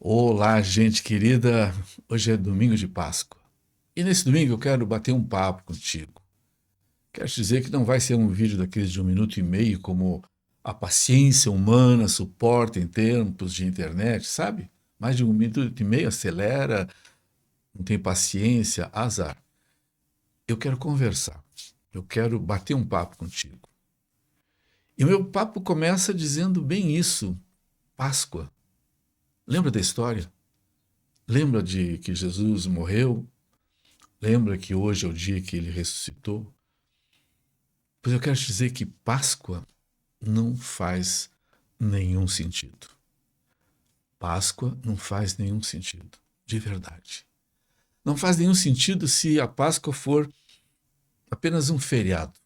Olá, gente querida. Hoje é domingo de Páscoa. E nesse domingo eu quero bater um papo contigo. Quero te dizer que não vai ser um vídeo daqueles de 1 minuto e meio, como a paciência humana suporta em tempos de internet, sabe? Mais de 1 minuto e meio acelera, não tem paciência, azar. Eu quero conversar. Eu quero bater um papo contigo. E o meu papo começa dizendo bem isso: Páscoa. Lembra da história? Lembra de que Jesus morreu? Lembra que hoje é o dia que ele ressuscitou? Pois eu quero te dizer que Páscoa não faz nenhum sentido. Páscoa não faz nenhum sentido, de verdade. Não faz nenhum sentido se a Páscoa for apenas um feriado.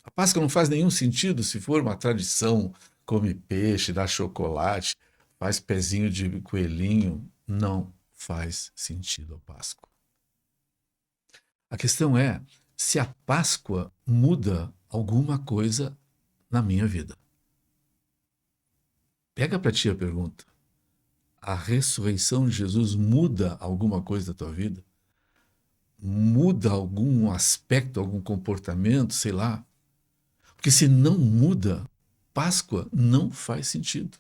A Páscoa não faz nenhum sentido se for uma tradição, come peixe, dá chocolate, faz pezinho de coelhinho. Não faz sentido a Páscoa. A questão é se a Páscoa muda alguma coisa na minha vida. Pega para ti a pergunta. A ressurreição de Jesus muda alguma coisa da tua vida? Muda algum aspecto, algum comportamento, sei lá? Porque se não muda, Páscoa não faz sentido.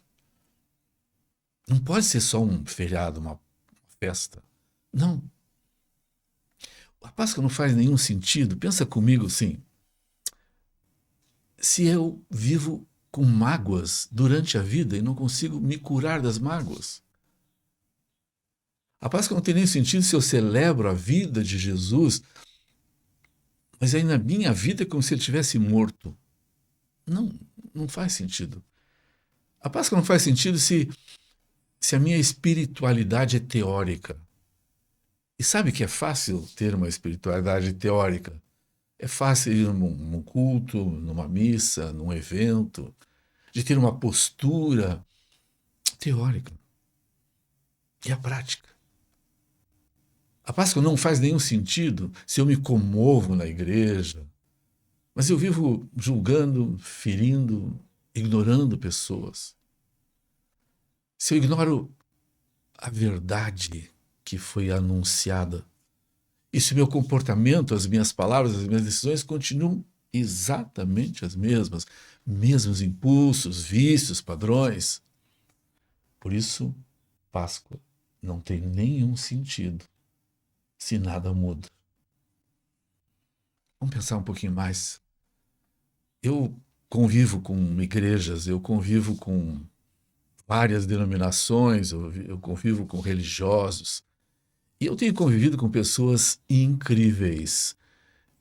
Não pode ser só um feriado, uma festa. Não. A Páscoa não faz nenhum sentido. Pensa comigo assim. Se eu vivo com mágoas durante a vida e não consigo me curar das mágoas, a Páscoa não tem nem sentido se eu celebro a vida de Jesus, mas aí na minha vida é como se ele tivesse morto. Não, não faz sentido. A Páscoa não faz sentido se a minha espiritualidade é teórica. E sabe que é fácil ter uma espiritualidade teórica? É fácil ir num culto, numa missa, num evento, de ter uma postura teórica. E a prática? A Páscoa não faz nenhum sentido se eu me comovo na igreja, mas eu vivo julgando, ferindo, ignorando pessoas. Se eu ignoro a verdade que foi anunciada, e se o meu comportamento, as minhas palavras, as minhas decisões continuam exatamente as mesmas, mesmos impulsos, vícios, padrões. Por isso, Páscoa não tem nenhum sentido se nada muda. Vamos pensar um pouquinho mais. Eu convivo com igrejas, eu convivo com várias denominações, eu convivo com religiosos, e eu tenho convivido com pessoas incríveis,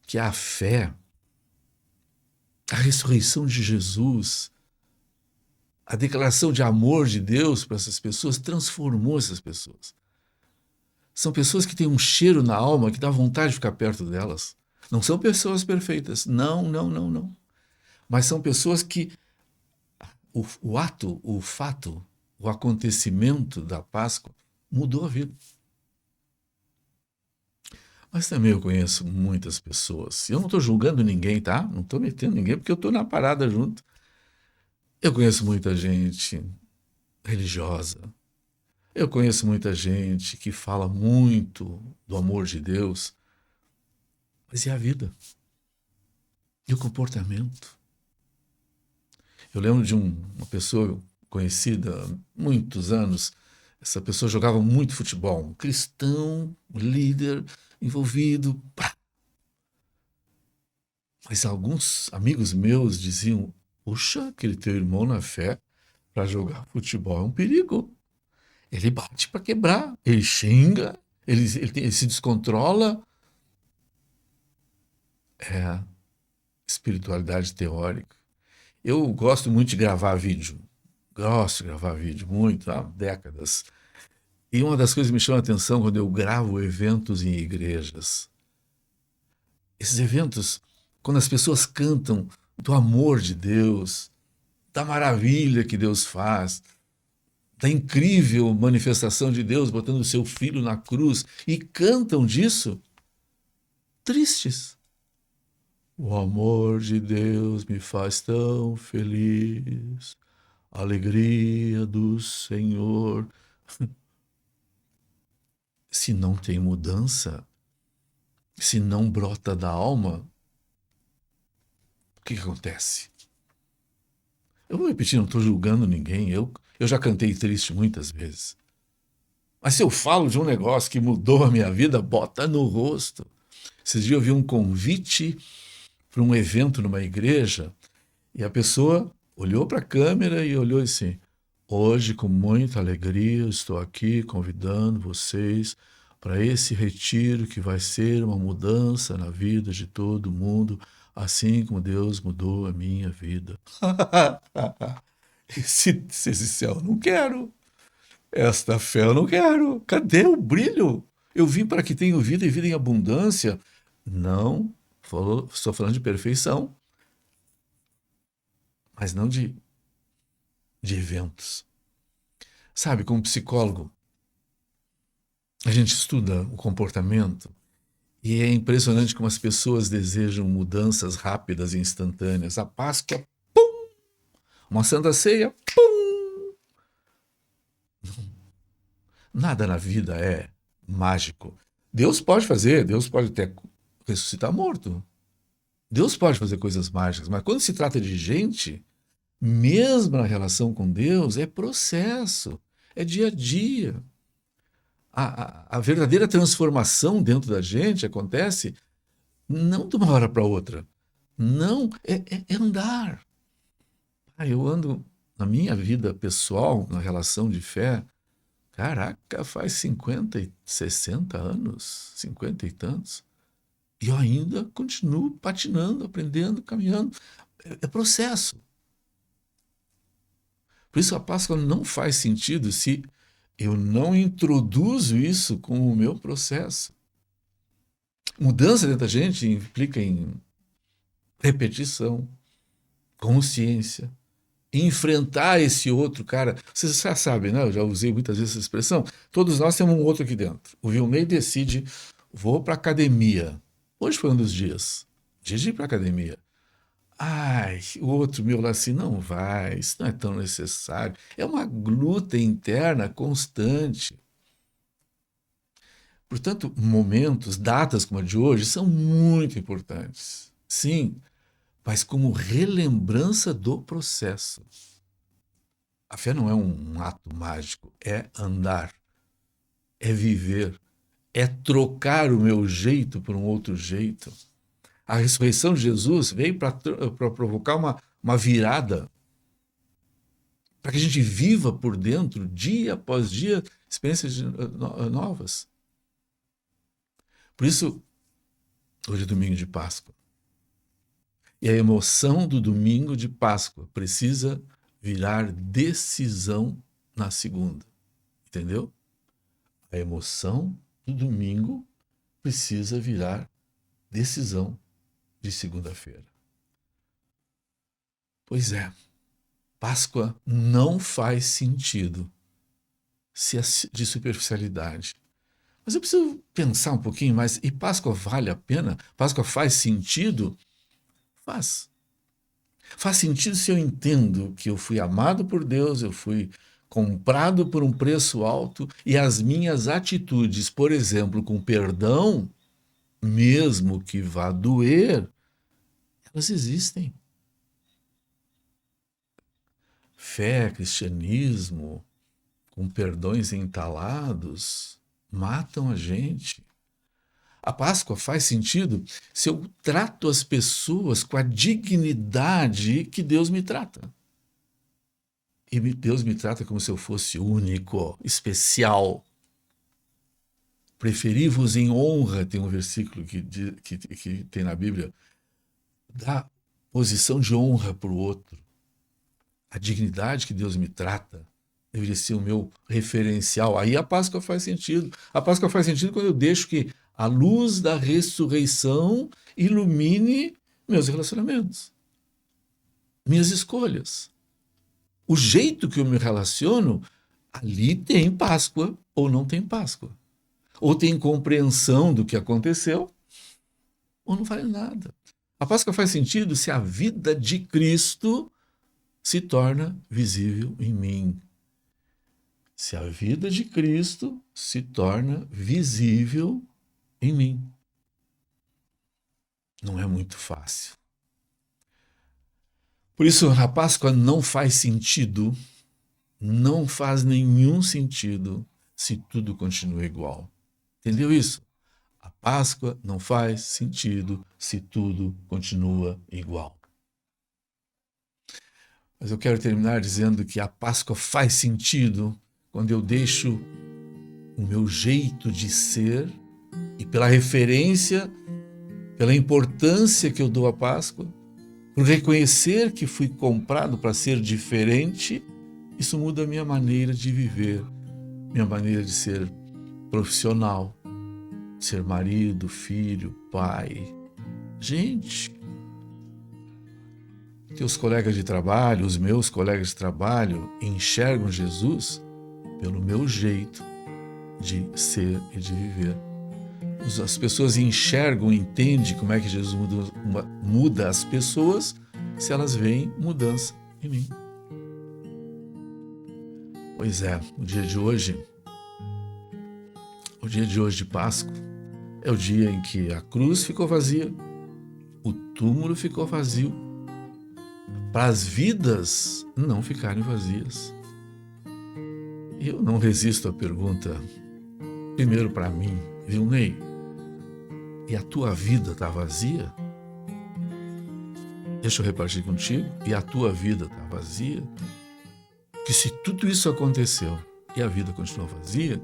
que a fé, a ressurreição de Jesus, a declaração de amor de Deus para essas pessoas transformou essas pessoas. São pessoas que têm um cheiro na alma que dá vontade de ficar perto delas. Não são pessoas perfeitas, não, não, não, não. Mas são pessoas que o ato, o fato, o acontecimento da Páscoa mudou a vida. Mas também eu conheço muitas pessoas. Eu não estou julgando ninguém, tá? Não estou metendo ninguém porque eu estou na parada junto. Eu conheço muita gente religiosa. Eu conheço muita gente que fala muito do amor de Deus. Mas e a vida? E o comportamento? Eu lembro de uma pessoa conhecida há muitos anos. Essa pessoa jogava muito futebol. Um cristão, um líder, envolvido. Pá. Mas alguns amigos meus diziam: puxa, aquele teu irmão na fé para jogar futebol é um perigo. Ele bate para quebrar, ele xinga, ele se descontrola. É espiritualidade teórica. Eu gosto muito de gravar vídeo. Gosto de gravar vídeo, muito, há décadas. E uma das coisas que me chama a atenção quando eu gravo eventos em igrejas. Esses eventos, quando as pessoas cantam do amor de Deus, da maravilha que Deus faz, da incrível manifestação de Deus botando o seu filho na cruz e cantam disso, tristes. O amor de Deus me faz tão feliz, a alegria do Senhor. Se não tem mudança, se não brota da alma, o que acontece? Eu vou repetir, não estou julgando ninguém. Eu já cantei triste muitas vezes. Mas se eu falo de um negócio que mudou a minha vida, bota no rosto. Esses dias eu vi um convite para um evento numa igreja e a pessoa olhou para a câmera e olhou assim: hoje, com muita alegria, estou aqui convidando vocês para esse retiro que vai ser uma mudança na vida de todo mundo, assim como Deus mudou a minha vida. Esse céu eu não quero. Esta fé eu não quero. Cadê o brilho? Eu vim para que tenham vida e vida em abundância. Não, estou falando de perfeição, mas não de eventos. Sabe, como psicólogo, a gente estuda o comportamento e é impressionante como as pessoas desejam mudanças rápidas e instantâneas. A Páscoa, pum! Uma Santa Ceia, pum! Nada na vida é mágico. Deus pode fazer, Deus pode até ressuscitar morto. Deus pode fazer coisas mágicas, mas quando se trata de gente, mesmo na relação com Deus, é processo, é dia a dia. A verdadeira transformação dentro da gente acontece não de uma hora para outra. Não, é andar. Eu ando na minha vida pessoal, na relação de fé, caraca, faz 50 e 60 anos, 50 e tantos, e eu ainda continuo patinando, aprendendo, caminhando. É processo. Por isso a Páscoa não faz sentido se eu não introduzo isso com o meu processo. Mudança dentro da gente implica em repetição, consciência, enfrentar esse outro cara. Vocês já sabem, né? Eu já usei muitas vezes essa expressão. Todos nós temos um outro aqui dentro. O Vilney decide, vou para academia. Hoje foi um dos dias. Dia de ir para academia. Ai, o outro meu lá assim, não vai, isso não é tão necessário. É uma luta interna constante. Portanto, momentos, datas como a de hoje são muito importantes. Sim, mas como relembrança do processo. A fé não é um ato mágico, é andar, é viver, é trocar o meu jeito por um outro jeito. A ressurreição de Jesus veio para provocar uma virada, para que a gente viva por dentro, dia após dia, experiências novas. Por isso, hoje é domingo de Páscoa. E a emoção do domingo de Páscoa precisa virar decisão na segunda. Entendeu? A emoção do domingo precisa virar decisão de segunda-feira. Pois é, Páscoa não faz sentido se é de superficialidade. Mas eu preciso pensar um pouquinho mais. E Páscoa vale a pena? Páscoa faz sentido? Faz. Faz sentido se eu entendo que eu fui amado por Deus, eu fui comprado por um preço alto e as minhas atitudes, por exemplo, com perdão, mesmo que vá doer, elas existem. Fé, cristianismo, com perdões entalados, matam a gente. A Páscoa faz sentido se eu trato as pessoas com a dignidade que Deus me trata. E Deus me trata como se eu fosse único, especial. Preferi-vos em honra, tem um versículo que tem na Bíblia, dá posição de honra para o outro. A dignidade que Deus me trata deveria ser o meu referencial. Aí a Páscoa faz sentido. A Páscoa faz sentido quando eu deixo que a luz da ressurreição ilumine meus relacionamentos, minhas escolhas. O jeito que eu me relaciono, ali tem Páscoa ou não tem Páscoa. Ou tem compreensão do que aconteceu, ou não vale nada. A Páscoa faz sentido se a vida de Cristo se torna visível em mim. se a vida de Cristo se torna visível em mim. Não é muito fácil. Por isso, a Páscoa não faz sentido, não faz nenhum sentido se tudo continua igual. Entendeu isso? A Páscoa não faz sentido se tudo continua igual. Mas eu quero terminar dizendo que a Páscoa faz sentido quando eu deixo o meu jeito de ser e pela referência, pela importância que eu dou à Páscoa, por reconhecer que fui comprado para ser diferente, isso muda a minha maneira de viver, minha maneira de ser profissional, ser marido, filho, pai. Gente, teus colegas de trabalho, os meus colegas de trabalho, enxergam Jesus pelo meu jeito de ser e de viver. As pessoas enxergam, entendem como é que Jesus muda as pessoas se elas veem mudança em mim. Pois é, o dia de hoje de Páscoa, é o dia em que a cruz ficou vazia, o túmulo ficou vazio, para as vidas não ficarem vazias. Eu não resisto à pergunta, primeiro para mim, viu, Ney? E a tua vida está vazia? Deixa eu repartir contigo. E a tua vida está vazia? Que se tudo isso aconteceu e a vida continuou vazia,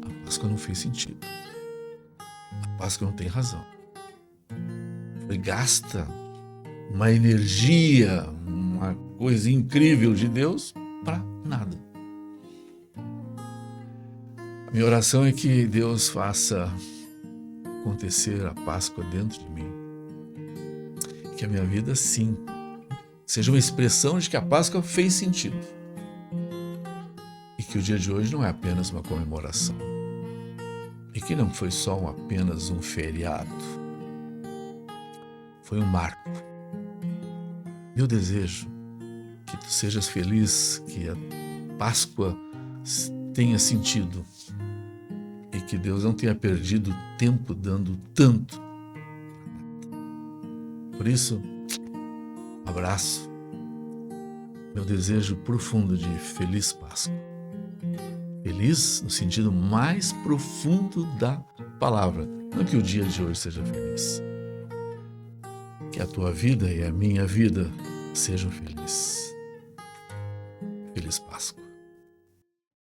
a Páscoa não fez sentido. A Páscoa não tem razão. Foi gasta uma energia, uma coisa incrível de Deus para nada. A minha oração é que Deus faça acontecer a Páscoa dentro de mim. Que a minha vida, sim, seja uma expressão de que a Páscoa fez sentido. E que o dia de hoje não é apenas uma comemoração. E que não foi só apenas um feriado. Foi um marco. Meu desejo que tu sejas feliz, que a Páscoa tenha sentido e que Deus não tenha perdido tempo dando tanto. Por isso, um abraço, meu desejo profundo de feliz Páscoa. Feliz no sentido mais profundo da palavra, não que o dia de hoje seja feliz. Que a tua vida e a minha vida sejam felizes. Feliz Páscoa.